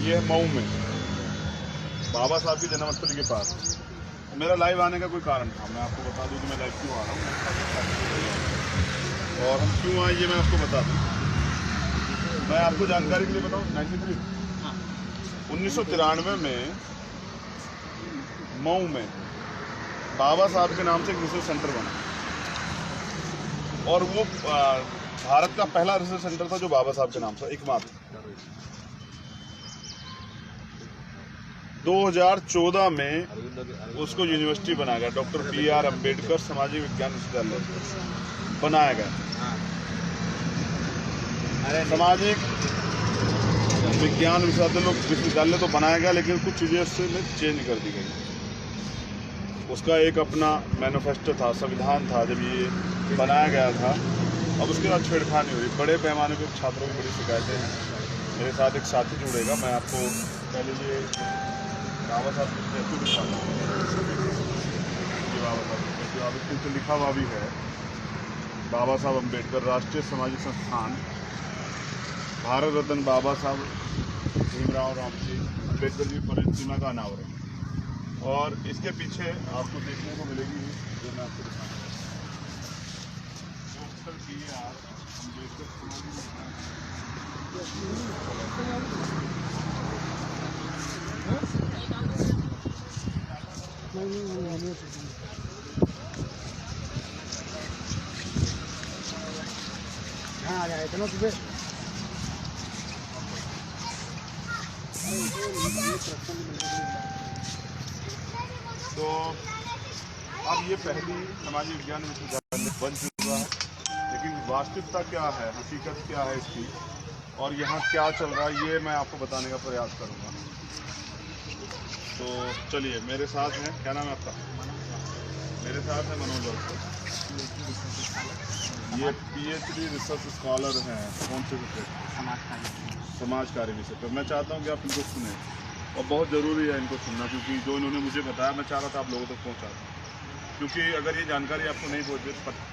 ये है मऊ में बाबा साहब की जन्मस्थली के पास। मेरा लाइव आने का कोई कारण था, मैं आपको बता दूं कि मैं लाइव क्यों आ रहा हूँ और हम क्यों आए ये मैं आपको बता दूं। मैं आपको जानकारी के लिए बताऊं, 1993 में मऊ में बाबा साहब के नाम से एक रिसर्च सेंटर बना और वो भारत का पहला रिसर्च सेंटर था जो बाबा साहब के नाम से एकमात्र। 2014 में उसको यूनिवर्सिटी बनाया गया, डॉक्टर BR अम्बेडकर सामाजिक विज्ञान विश्वविद्यालय बनाया गया। सामाजिक विज्ञान विश्वविद्यालय तो बनाया गया, लेकिन कुछ चीज़ें उसमें चेंज कर दी गई। उसका एक अपना मैनिफेस्टो था, संविधान था जब ये बनाया गया था। अब उसके बाद छेड़खानी हुई, बड़े पैमाने पर छात्रों की बड़ी शिकायतें हैं। मेरे साथ एक साथी जुड़ेगा, मैं आपको पहले ये बाबा साहब की स्टैचू दिखाता हूँ। बाबा साहब स्टैचू लिखा हुआ भी है, बाबा साहब अम्बेडकर राष्ट्रीय सामाजिक संस्थान, भारत रत्न बाबा साहब भीमराव रामजी अम्बेडकर जी प्रतिमा का अनावरण। और इसके पीछे आपको देखने को मिलेगी जो मैं आपको दिखाऊंगा, तो अब ये पहली सामाजिक विज्ञान विश्वविद्यालय बन चुका है, लेकिन वास्तविकता क्या है, हकीकत क्या है इसकी और यहाँ क्या चल रहा है, ये मैं आपको बताने का प्रयास करूँगा। तो चलिए मेरे साथ हैं, क्या नाम है आपका? मेरे साथ है मनोज अवस्थी, ये PhD रिसर्च स्कॉलर हैं। कौन से विषय? समाज कार्य विषय पर। मैं चाहता हूँ कि आप इनको सुने और बहुत ज़रूरी है इनको सुनना, क्योंकि जो इन्होंने मुझे बताया मैं चाह रहा था आप लोगों तक पहुँचा दूँ। क्योंकि अगर ये जानकारी आपको नहीं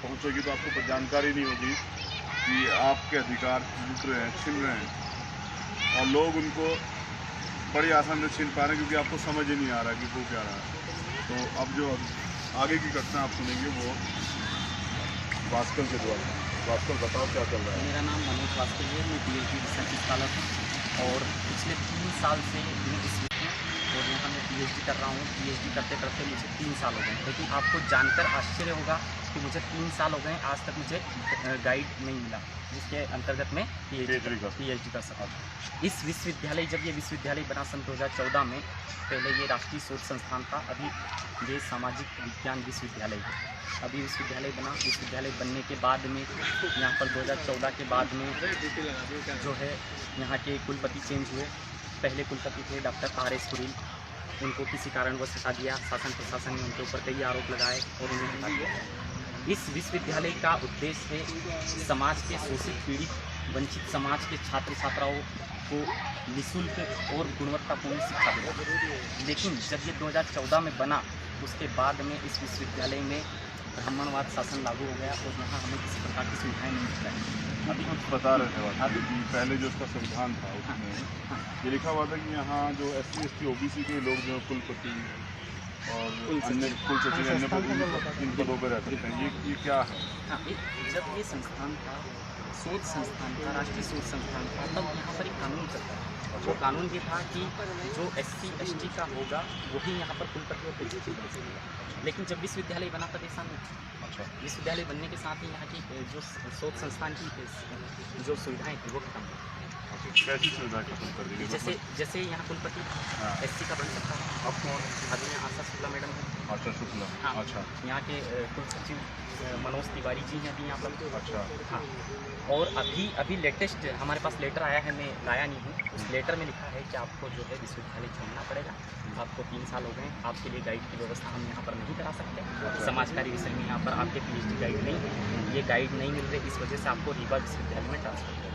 पहुँचेगी तो आपको जानकारी नहीं होगी कि आपके अधिकार लूट रहे हैं, छीन रहे हैं और लोग उनको बड़ी आसानी से छीन पा रहे हैं, क्योंकि आपको समझ ही नहीं आ रहा कि वो क्या रहा है। तो अब जो आगे की घटना आप सुनेंगे वो भास्कर के द्वारा। भास्कर बताओ क्या चल रहा है? मेरा नाम मनोज भास्कर है, मैं PhD रिसर्च स्कॉलर हूँ और पिछले 3 साल से और यहाँ मैं PhD कर रहा हूँ। PhD करते करते मुझे 3 साल हो गए, लेकिन आपको जानकर आश्चर्य होगा कि मुझे 3 साल हो गए आज तक मुझे गाइड नहीं मिला जिसके अंतर्गत मैं PhD कर सका। इस विश्वविद्यालय, जब ये विश्वविद्यालय बना सन 2014 में, पहले ये राष्ट्रीय शोध संस्थान था, अभी ये सामाजिक विज्ञान विश्वविद्यालय है। अभी विश्वविद्यालय बना, विश्वविद्यालय बनने के बाद में यहाँ पर 2014 के बाद में जो है यहाँ के कुलपति चेंज हुए। पहले कुलपति थे डॉक्टर RS कुरील, उनको किसी कारणवश हटा दिया। शासन प्रशासन ने उनके ऊपर कई आरोप लगाए और उन्हें हटा दिया। इस विश्वविद्यालय का उद्देश्य है समाज के शोषित, पीड़ित, वंचित समाज के छात्र छात्राओं को निःशुल्क और गुणवत्तापूर्ण शिक्षा देना। लेकिन जब ये 2014 में बना, उसके बाद में इस विश्वविद्यालय में ब्राह्मणवाद शासन लागू हो गया और यहाँ हमें किसी प्रकार की सुविधाएँ नहीं मिल रही। अभी कुछ बता रहे थे अभी पहले जो उसका संविधान था उसमें ये लिखा हुआ था कि यहाँ जो SC ST OBC के लोग जो कुलपति और अन्य कुलसचिव अन्य इन पदों पर रह सकते हैं। ये क्या है? हाँ, जब ये संस्थान था, शोध संस्थान था, राष्ट्रीय शोध संस्थान था, तब यहाँ पर एक कानून चलता था। वो कानून ये था कि जो SC ST का होगा वही यहाँ पर कुलपति और कुलसचिव बन सकेगा। लेकिन जब विश्वविद्यालय बना तब ऐसा नहीं। अच्छा, विश्वविद्यालय बनने के साथ ही यहाँ की जो शोध संस्थान की जो सुविधाएँ थी वो खत्म हो। कैसी सुविधाएं खत्म कर दी? जैसे यहाँ कुलपति SC का बन सकता है। अब कौन? अभी यहाँ आशा शुक्ला मैडम है। आशा शुक्ला, हाँ। अच्छा। यहाँ के कुलसचिव मनोज तिवारी जी हैं अभी यहाँ पर। अच्छा, हाँ। और अभी लेटेस्ट हमारे पास लेटर आया है, मैं लाया नहीं हूँ। उस लेटर में लिखा है कि आपको जो है विश्वविद्यालय छोड़ना पड़ेगा। आपको 3 साल हो गए, आपके लिए गाइड की व्यवस्था हम यहाँ पर नहीं करा सकते। समाजकारी विषय में यहाँ पर आपके PhD गाइड नहीं, ये गाइड नहीं मिल रहे, इस वजह से आपको रीवा विश्वविद्यालय में ट्रांसफर किया।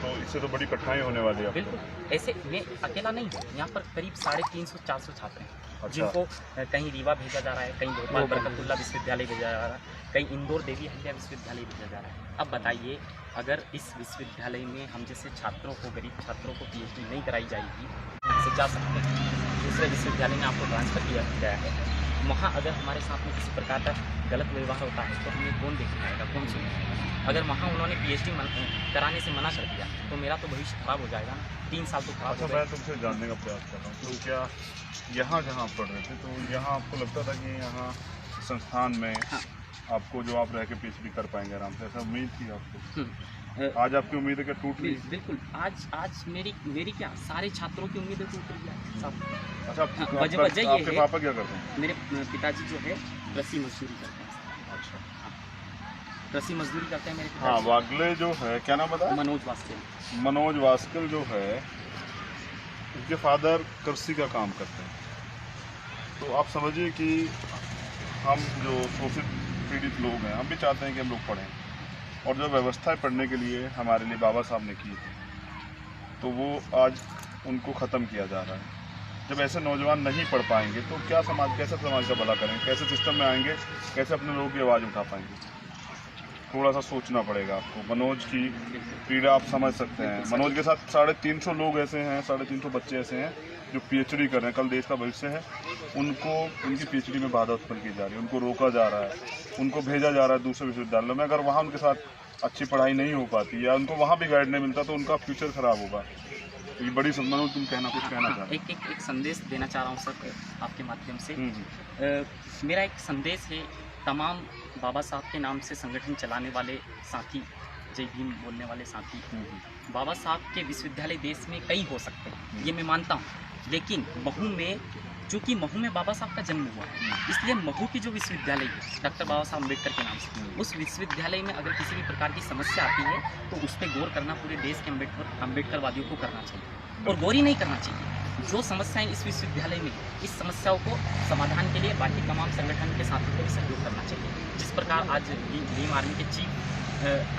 तो इससे तो बड़ी कठिनाई होने वाली है। बिल्कुल, ऐसे मैं अकेला नहीं हूँ, यहाँ पर करीब 350-400 छात्र हैं। अच्छा। जिनको कहीं रीवा भेजा जा रहा है, कहीं भोपाल बरकतुल्ला विश्वविद्यालय भेजा जा रहा है, कहीं इंदौर देवी अहिल्या विश्वविद्यालय भेजा जा रहा है। अब बताइए, अगर इस विश्वविद्यालय में हम जैसे छात्रों को, गरीब छात्रों को PhD नहीं कराई जाएगी से जा सकते हैं। दूसरे विश्वविद्यालय में आपको ट्रांसफ़र किया गया है, वहाँ अगर हमारे साथ में किसी प्रकार का गलत व्यवहार होता है तो हमें कौन देखने आएगा, कौन सुनेगा। अगर वहाँ उन्होंने PhD कराने से मना कर दिया तो मेरा तो भविष्य खराब हो जाएगा ना, 3 साल तो खराब अच्छा, हो मैं गए। तुमसे जानने का प्रयास कर रहा हूँ, तो क्या यहाँ जहाँ आप पढ़ रहे थे तो यहाँ आपको लगता था कि यहाँ संस्थान में हाँ। आपको जो आप रह के PhD कर पाएंगे आराम से, ऐसा उम्मीद थी आपको? आज आपकी उम्मीद है क्या टूट गई? बिल्कुल, आज मेरी क्या सारे छात्रों की उम्मीदें टूट रही है सब। अच्छा, हाँ, आपका- वजह ये आपके है, पापा क्या करते हैं? मेरे पिताजी जो है कृषि मजदूरी करते हैं। अच्छा, कृषि मजदूरी करते हैं मेरे हाँ, पिताजी। वागले जो है, क्या नाम बताया? मनोज वास्ते। मनोज वास्कल जो है, उनके फादर कृषि का काम करते हैं। तो आप समझिए कि हम जो शोषित पीड़ित लोग हैं, हम भी चाहते हैं कि हम लोग पढ़ें, और जो व्यवस्थाएं पढ़ने के लिए हमारे लिए बाबा साहब ने की थी, तो वो आज उनको ख़त्म किया जा रहा है। जब ऐसे नौजवान नहीं पढ़ पाएंगे तो क्या समाज, कैसे समाज का भला करेंगे, कैसे सिस्टम में आएंगे, कैसे अपने लोगों की आवाज़ उठा पाएंगे? थोड़ा सा सोचना पड़ेगा आपको। मनोज की पीड़ा आप समझ सकते हैं। मनोज के साथ 350 लोग ऐसे हैं, 350 बच्चे ऐसे हैं जो PhD कर रहे हैं, कल देश का भविष्य है। उनको उनकी PhD में बाधा उत्पन्न की जा रही है, उनको रोका जा रहा है, उनको भेजा जा रहा है दूसरे विश्वविद्यालयों में। अगर वहाँ उनके साथ अच्छी पढ़ाई नहीं हो पाती या उनको वहाँ भी गाइड नहीं मिलता तो उनका फ्यूचर खराब होगा। ये बड़ी मनोज, तुम कुछ कहना चाह रहे एक संदेश देना चाह रहा हूँ सर आपके माध्यम से। हो? मेरा एक संदेश है तमाम बाबा साहब के नाम से संगठन चलाने वाले साथी, जय भीम बोलने वाले साथी। बाबा साहब के विश्वविद्यालय देश में कई हो सकते हैं, ये मैं मानता हूँ, लेकिन महू में, चूँकि महू में बाबा साहब का जन्म हुआ है, इसलिए महू की जो विश्वविद्यालय है डॉक्टर बाबा साहब अम्बेडकर के नाम से, उस विश्वविद्यालय में अगर किसी भी प्रकार की समस्या आती है तो उस पर गौर करना पूरे देश के अम्बेडकरवादियों को करना चाहिए, और गौर ही नहीं करना चाहिए। जो समस्याएं इस विश्वविद्यालय में, इस समस्याओं को समाधान के लिए बाकी तमाम संगठन के साथियों को भी सहयोग करना चाहिए। जिस प्रकार आज भीम आर्मी के चीफ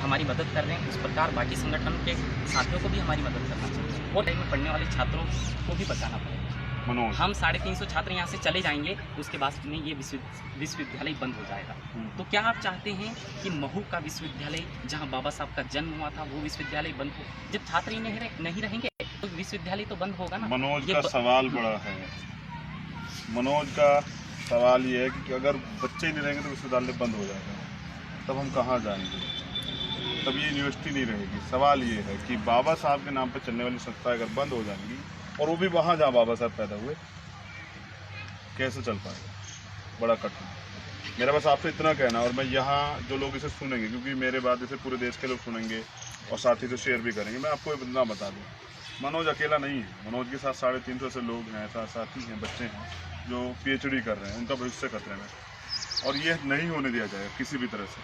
हमारी मदद कर रहे हैं, उस प्रकार बाकी संगठन के साथियों को भी हमारी मदद करना चाहिए, और में पढ़ने वाले छात्रों को भी बचाना पड़ेगा। मनोज, हम 350 छात्र यहाँ से चले जाएंगे, उसके बाद में ये विश्वविद्यालय बंद हो जाएगा। तो क्या आप चाहते हैं कि महू का विश्वविद्यालय, जहाँ बाबा साहब का जन्म हुआ था, वो विश्वविद्यालय बंद हो? जब छात्र ही नहीं रहेंगे तो विश्वविद्यालय तो बंद होगा ना। मनोज का सवाल बड़ा है। मनोज का सवाल ये है कि अगर बच्चे ही नहीं रहेंगे तो विश्वविद्यालय बंद हो जाएगा, तब हम कहाँ जाएंगे, तब ये यूनिवर्सिटी नहीं रहेगी। सवाल ये है कि बाबा साहब के नाम पर चलने वाली संस्थाएं अगर बंद हो जाएंगी, और वो भी वहाँ जहाँ बाबा साहब पैदा हुए, कैसे चल पाएगा? बड़ा कठिन। मेरा बस आपसे इतना कहना, और मैं यहाँ जो लोग इसे सुनेंगे, क्योंकि मेरे बाद इसे पूरे देश के लोग सुनेंगे और साथ ही से शेयर भी करेंगे, मैं आपको इतना बता दूँ, मनोज अकेला नहीं है। मनोज के साथ 350 से लोग हैं, साथी हैं, बच्चे हैं जो PhD कर रहे हैं, उनका भविष्य खतरे में, और ये नहीं होने दिया जाएगा किसी भी तरह से।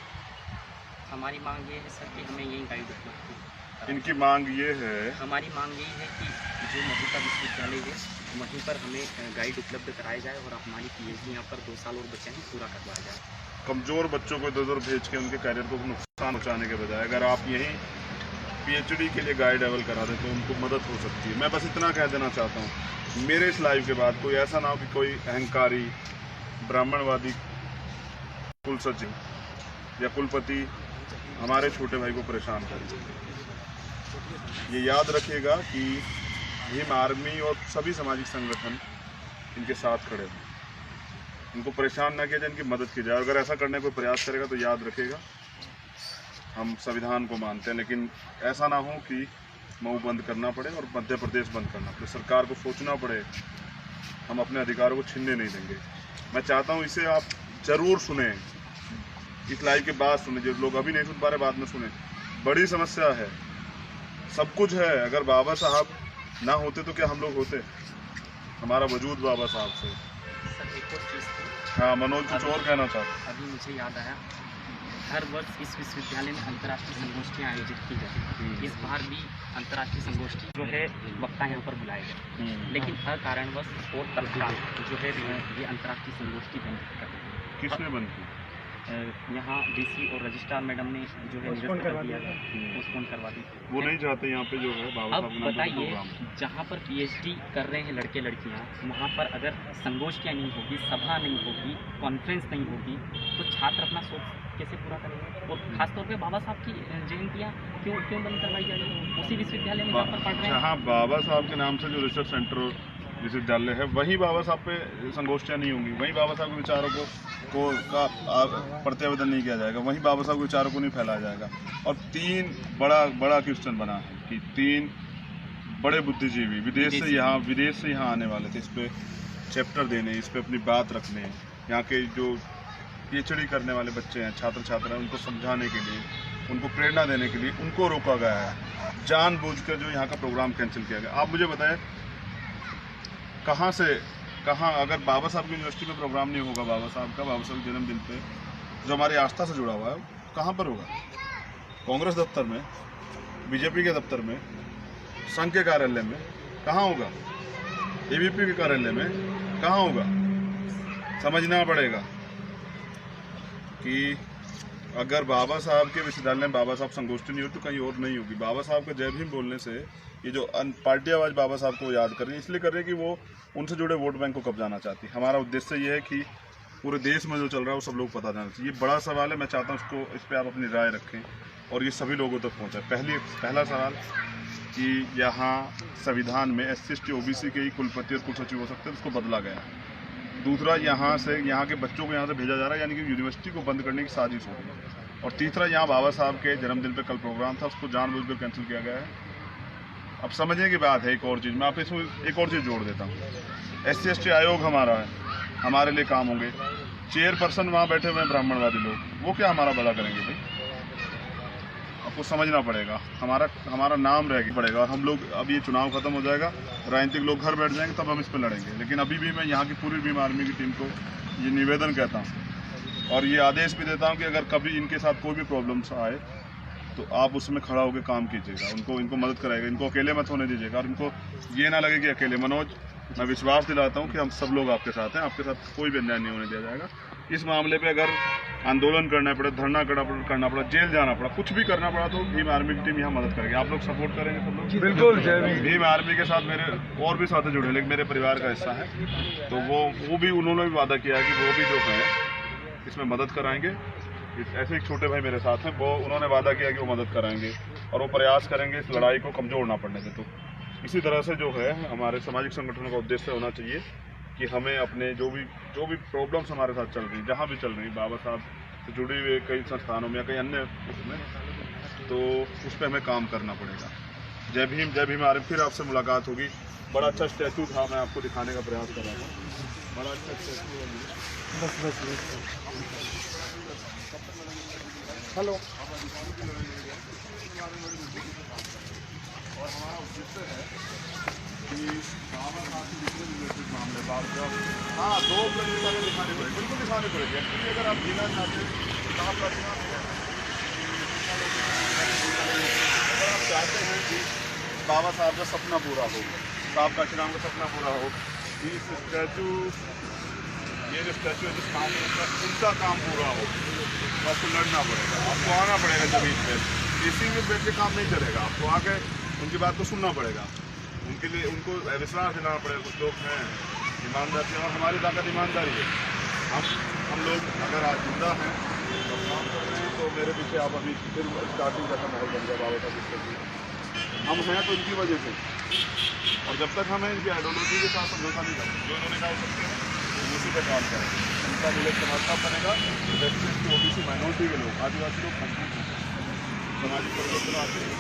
हमारी मांग ये है सर कि हमें यही गाइड उपलब्ध हो। इनकी मांग ये है, हमारी मांग यही है कि जो महू का विश्वविद्यालय है, वहीं पर हमें गाइड उपलब्ध कराया जाए, और हमारी PhD यहाँ पर 2 साल और बचे हैं, पूरा करवाया जाए। कमज़ोर बच्चों को इधर भेज के उनके करियर को नुकसान पहुँचाने के बजाय अगर आप यहीं PhD के लिए गाइड अवेल करा दें तो उनको मदद हो सकती है। मैं बस इतना कह देना चाहता हूँ, मेरे इस लाइव के बाद कोई ऐसा ना हो कि कोई अहंकारी ब्राह्मणवादी कुल सचिव या कुलपति हमारे छोटे भाई को परेशान करे। ये याद रखिएगा कि भीम आर्मी और सभी सामाजिक संगठन इनके साथ खड़े हैं, इनको परेशान ना किया जाए, इनकी मदद की जाए। अगर ऐसा करने को प्रयास करेगा तो याद रखेगा, हम संविधान को मानते हैं, लेकिन ऐसा ना हो कि मऊ बंद करना पड़े और मध्य प्रदेश बंद करना पड़े। सरकार को सोचना पड़े, हम अपने अधिकारों को छीनने नहीं देंगे। मैं चाहता हूँ इसे आप ज़रूर सुने, इस लाइव के बाद सुने, जो लोग अभी नहीं सुन पा रहे बाद में सुने। बड़ी समस्या है, सब कुछ है। अगर बाबा साहब ना होते तो क्या हम लोग होते? हमारा वजूद बाबा साहब से। सर एक और चीज़ थी, हाँ मनोज कुछ और कहना चाहते? अभी मुझे याद आया, हर वर्ष इस विश्वविद्यालय में अंतर्राष्ट्रीय संगोष्ठियाँ आयोजित की जाती हैं। इस बार भी अंतर्राष्ट्रीय संगोष्ठी जो है वक्ता यहाँ पर बुलाए गए, लेकिन अकारणवश और तत्काल जो है ये अंतर्राष्ट्रीय संगोष्ठी बंद कर दी। किसने बंद की? यहाँ DC और रजिस्ट्रार मैडम ने जो है पोस्टपोन करवा दी। वो नहीं चाहते यहाँ पे जो है बाबा अब साहब के नाम पे बताइए, प्रोग्राम। जहाँ पर PhD कर रहे हैं लड़के लड़कियाँ, वहाँ पर अगर संगोष्ठियाँ नहीं होगी, सभा नहीं होगी, कॉन्फ्रेंस नहीं होगी, तो छात्र अपना शौक कैसे पूरा करेंगे? और खासतौर पे बाबा साहब की जयंतियाँ क्यों बंद करवाई जा रही है उसी विश्वविद्यालय में जहाँ पर पढ़ रहे हैं? जहाँ बाबा साहब के नाम से जो रिसर्च सेंटर विश्वविद्यालय है, वहीं बाबा साहब पे संगोष्ठियाँ नहीं होंगी, वहीं बाबा साहब के विचारों का प्रत्यावर्तन नहीं किया जाएगा, वहीं बाबा साहब के विचारों को नहीं फैलाया जाएगा। और 3 बड़ा क्वेश्चन बना है कि 3 बड़े बुद्धिजीवी विदेश से यहाँ आने वाले थे, इस पे चैप्टर देने, इस पे अपनी बात रखने, यहाँ के जो PhD करने वाले बच्चे हैं, छात्र छात्रा हैं, उनको समझाने के लिए, उनको प्रेरणा देने के लिए उनको रोका गया है, जानबूझकर जो यहाँ का प्रोग्राम कैंसिल किया गया। आप मुझे बताएं कहाँ से कहाँ, अगर बाबा साहब की यूनिवर्सिटी में प्रोग्राम नहीं होगा बाबा साहब के जन्मदिन पे, जो हमारी आस्था से जुड़ा हुआ है, कहाँ पर होगा? कांग्रेस दफ्तर में, बीजेपी के दफ्तर में, संघ के कार्यालय में कहाँ होगा? ABP के कार्यालय में कहाँ होगा? समझना पड़ेगा कि अगर बाबा साहब के विश्वविद्यालय में बाबा साहब संगोष्ठी नहीं हो तो कहीं और नहीं होगी। बाबा साहब का जय भीम बोलने से ये जो पार्टियावाज बाबा साहब को याद कर रही है, इसलिए कर रहे हैं कि वो उनसे जुड़े वोट बैंक को कब्जाना चाहती है। हमारा उद्देश्य ये है कि पूरे देश में जो चल रहा है वो सब लोग पता जाना चाहिए। ये बड़ा सवाल है, मैं चाहता हूँ इसको, इस पर आप अपनी राय रखें और ये सभी लोगों तक पहुँचाए। पहला सवाल कि यहाँ संविधान में SC ST OBC के ही कुलपति और कुलसचिव हो सकते हैं, उसको बदला गया है। दूसरा, यहाँ के बच्चों को यहाँ से भेजा जा रहा है, यानी कि यूनिवर्सिटी को बंद करने की साजिश हो रही है। और तीसरा, यहाँ बाबा साहब के जन्मदिन पर कल प्रोग्राम था, उसको जानबूझकर कैंसिल किया गया है। अब समझने की बात है एक और चीज़, मैं आप इसमें एक और चीज़ जोड़ देता हूँ। SC ST आयोग हमारा है, हमारे लिए काम होंगे। चेयरपर्सन वहाँ बैठे हुए हैं ब्राह्मणवादी लोग, वो क्या हमारा भला करेंगे भाई? आपको समझना पड़ेगा, हमारा नाम रह पड़ेगा। और हम लोग, अब ये चुनाव खत्म हो जाएगा, राजनीतिक लोग घर बैठ जाएंगे, तब हम इस पर लड़ेंगे। लेकिन अभी भी मैं यहाँ की पूरी भीम आर्मी की टीम को ये निवेदन कहता हूँ और ये आदेश भी देता हूँ कि अगर कभी इनके साथ कोई भी प्रॉब्लम्स आए तो आप उसमें खड़ा होकर काम कीजिएगा, इनको मदद कराएगा, इनको अकेले मत होने दीजिएगा। और इनको ये ना लगे कि अकेले। मनोज, मैं विश्वास दिलाता हूँ कि हम सब लोग आपके साथ हैं, आपके साथ कोई भी अन्याय नहीं होने दिया जाएगा। इस मामले पे अगर आंदोलन करना पड़े, धरना करना पड़ा, जेल जाना पड़ा, कुछ भी करना पड़ा, तो भीम आर्मी की टीम यहाँ मदद करेगी। आप लोग सपोर्ट करेंगे सब लोग? बिल्कुल। भीम आर्मी के साथ मेरे और भी साथी जुड़े, लेकिन मेरे परिवार का हिस्सा है, तो उन्होंने भी वादा किया कि वो भी जो है इसमें मदद कराएंगे। ऐसे एक छोटे भाई मेरे साथ हैं, वो उन्होंने वादा किया कि वो मदद कराएंगे और वो प्रयास करेंगे इस लड़ाई को कमज़ोर ना पड़ने दें। तो इसी तरह से जो है हमारे सामाजिक संगठनों का उद्देश्य होना चाहिए कि हमें अपने जो भी प्रॉब्लम्स हमारे साथ चल रही, जहाँ भी चल रही, बाबा साहब से जुड़ी हुई कई संस्थानों में या कई अन्य उसमें, तो उस पर हमें काम करना पड़ेगा। जय भीम, जय भीम आर्मी। फिर आपसे मुलाकात होगी। बड़ा अच्छा स्टैचू था, मैं आपको दिखाने का प्रयास कर रहा था। बड़ा अच्छा स्टैचू है। बस हेलो। और हमारा उद्देश्य है कि बाबा साहब के जितने रिलेटेड मामले जब 2 प्रतिशत दिखाने पड़ेगी, बिल्कुल दिखाने पड़ेगी। एक्चुअली अगर आप जीना चाहते हैं तो आप रचना, अगर आप चाहते हैं कि बाबा साहब का सपना पूरा हो, साहब काशीराम का सपना पूरा हो, इस स्टैचू, ये जो स्टैचू है जिस काम में उनका काम पूरा हो, तो आपको लड़ना पड़ेगा, आपको आना पड़ेगा जमीन पे। इसी में बैठ के काम नहीं चलेगा, आपको आके उनकी बात को सुनना पड़ेगा, उनके लिए उनको विश्वास दिलाना पड़ेगा। कुछ लोग हैं ईमानदार, और हमारी ताकत ईमानदारी है। हम लोग अगर आज जिंदा हैं और काम कर रहे हैं, तो मेरे पीछे आप अभी फिर स्टार्टिंग जैसा माहौल बन गया बाबा साहब। हम हैं तो इनकी वजह से, और जब तक हमें इनकी आइडियोलॉजी के साथ समझौता नहीं करेंगे, जो इन्होंने कहा सकते हैं उसी पर काम करेंगे। उनका विलेज समझता बनेगा, SC ST OBC माइनॉरिटी के लोग, आदिवासी लोग मजबूत होंगे, सामाजिक परिवर्तन आते हैं।